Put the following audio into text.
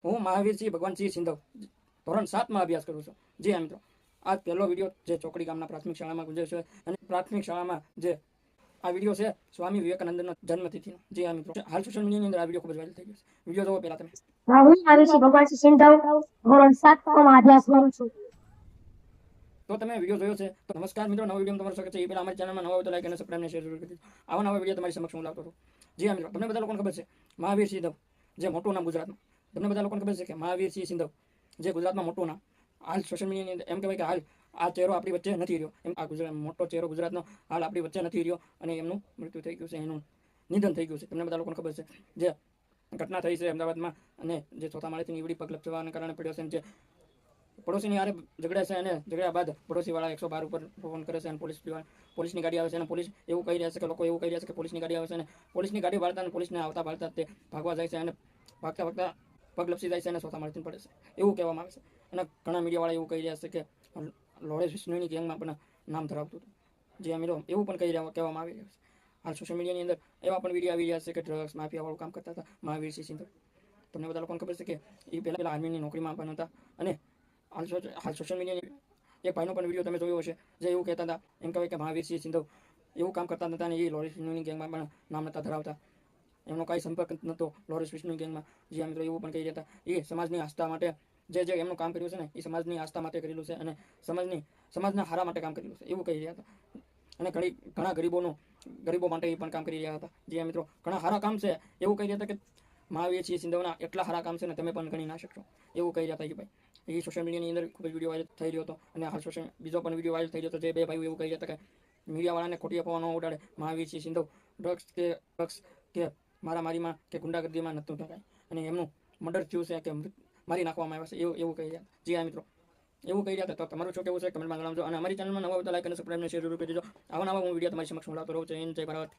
હું મહાવીરસિંહ ભગવાનસિંહ સિંધવ ધોરણ 7માં અભ્યાસ કરું છું। જી હા મિત્રો, આ પહેલો વિડીયો જે ચોકડી ગામના પ્રાથમિક શાળામાં ગુંજે છે અને પ્રાથમિક શાળામાં જે આ વિડીયો છે સ્વામી વિવેકાનંદનો જન્મતિથિનો। જી હા મિત્રો, હાલ સોશિયલ મીડિયાની અંદર આ વિડીયો ખૂબ જ વાયરલ થઈ ગયો છે। વિડીયો જોવો પહેલા તમે। હા, હું મહાવીરસિંહ ભગવાનસિંહ સિંધવ ધોરણ 7માં અભ્યાસ કરું છું। તો તમે વિડીયો જોયો છે તો નમસ્કાર મિત્રો, નવો વિડીયો તમારું સ્વાગત છે। એ પહેલા અમારી ચેનલમાં નવા હોય તો લાઈક અને સબસ્ક્રાઇબ અને શેર જરૂર કરી દેજો। આવા નવા વિડીયો તમારી સમક્ષ હું લાવતો રહું। જી હા મિત્રો, તમને બધા લોકોને ખબર છે મહાવીર સિંધવ જે મોટું નામ ગુજરાતમાં, તમને બધા લોકોને ખબર છે કે મહાવીરસિંહ સિંધવ જે ગુજરાતમાં મોટું નામ, હાલ સોશિયલ મીડિયાની અંદર એમ કહેવાય કે હાલ આ ચહેરો આપણી વચ્ચે નથી રહ્યો। એમ આ ગુજરાત મોટો ચહેરો ગુજરાતનો હાલ આપણી વચ્ચે નથી રહ્યો અને એમનું મૃત્યુ થઈ ગયું છે, એનું નિધન થઈ ગયું છે। તમને બધા લોકોને ખબર છે જે ઘટના થઈ છે અમદાવાદમાં અને જે ચોથા માળેથી નીવડી પગ લપસવાને કારણે પડ્યો છે, જે પડોશીની હારે ઝઘડે છે અને ઝઘડ્યા બાદ પડોશીવાળા 112 ઉપર ફોન કરે છે અને પોલીસની ગાડી આવે છે અને પોલીસ એવું કહી રહ્યા છે કે લોકો એવું કહી રહ્યા છે કે પોલીસની ગાડી આવે છે અને પોલીસની ગાડી વાળતા અને પોલીસને આવતા ભાળતા તે ભાગવા જાય છે અને ભાગતા ભાગતા પગ લપસી જાય છે અને ચોથા માળેથી પડે છે એવું કહેવામાં આવે છે। અને ઘણા મીડિયાવાળા એવું કહી રહ્યા છે કે લોરેન્સ બિશ્નોઈની ગેંગમાં પણ નામ ધરાવતું હતું। જે અમીરો એવું પણ કહેવામાં આવી રહ્યું છે। હાલ સોશિયલ મીડિયાની અંદર એવા પણ વિડીયો આવી રહ્યા છે કે ડ્રગ્સ માફિયાવાળું કામ કરતા હતા મહાવીરસિંહ સિંધવ। તમને બધા લોકોને ખબર છે કે એ પહેલાં આર્મીની નોકરીમાં પણ હતા અને હાલ સોશિયલ મીડિયાની એક ભાઈનો પણ વિડીયો તમે જોયો હશે જે એવું કહેતા હતા, એમ કહેવાય કે મહાવીરસિંહ સિંધવ એવું કામ કરતા નતા અને એ લોરેન્સ બિશ્નોઈની ગેંગમાં પણ નામ નતા ધરાવતા, એમનો કાંઈ સંપર્ક નહોતો લોરેન્સ બિશ્નોઈ ગેંગમાં। જે મિત્રો એવું પણ કહી રહ્યા હતા એ સમાજની આસ્થા માટે જે એમનું કામ કર્યું છે ને એ સમાજની આસ્થા માટે કરેલું છે અને સમાજના હારા માટે કામ કરેલું છે એવું કહી રહ્યા હતા। અને ઘણા ગરીબો માટે એ પણ કામ કરી રહ્યા હતા। જે મિત્રો ઘણા સારા કામ છે એવું કહી રહ્યા હતા કે મહાવીરસિંહ સિંધવના એટલા સારા કામ છે ને તમે પણ ગણી ના શકશો એવું કહી રહ્યા હતા એ ભાઈ। એ સોશિયલ મીડિયાની અંદર ખૂબ જ વિડીયો વાયરલ થઈ રહ્યો હતો અને હાલ બીજો પણ વિડીયો વાયરલ થઈ રહ્યો હતો જે બે ભાઈઓ એવું કહી રહ્યા હતા કે મીડિયાવાળાને ખોટી અફવા ન ઉડાડે, મહાવીરસિંહ સિંધવ ડ્રગ્સ કે મારામારીમાં કે ગુંડાગર્દીમાં નહોતું ઢકાય અને એમનું મર્ડર થયું છે કે મારી નાખવામાં આવ્યા છે એવું કહી રહ્યા હતા। જી હા મિત્રો, એવું કહી રહ્યા હતા। તો તમારું શું કેવું છે કમેન્ટમાં જણાવજો અને અમારી ચેનલમાં નવા હોય તો લાઈક અને સબસ્ક્રાઇબ અને શેર જરૂર કરી દેજો। આવા નવા હું વિડીયો તમારી સમક્ષ લાવતો રહું છું। જય ભારત।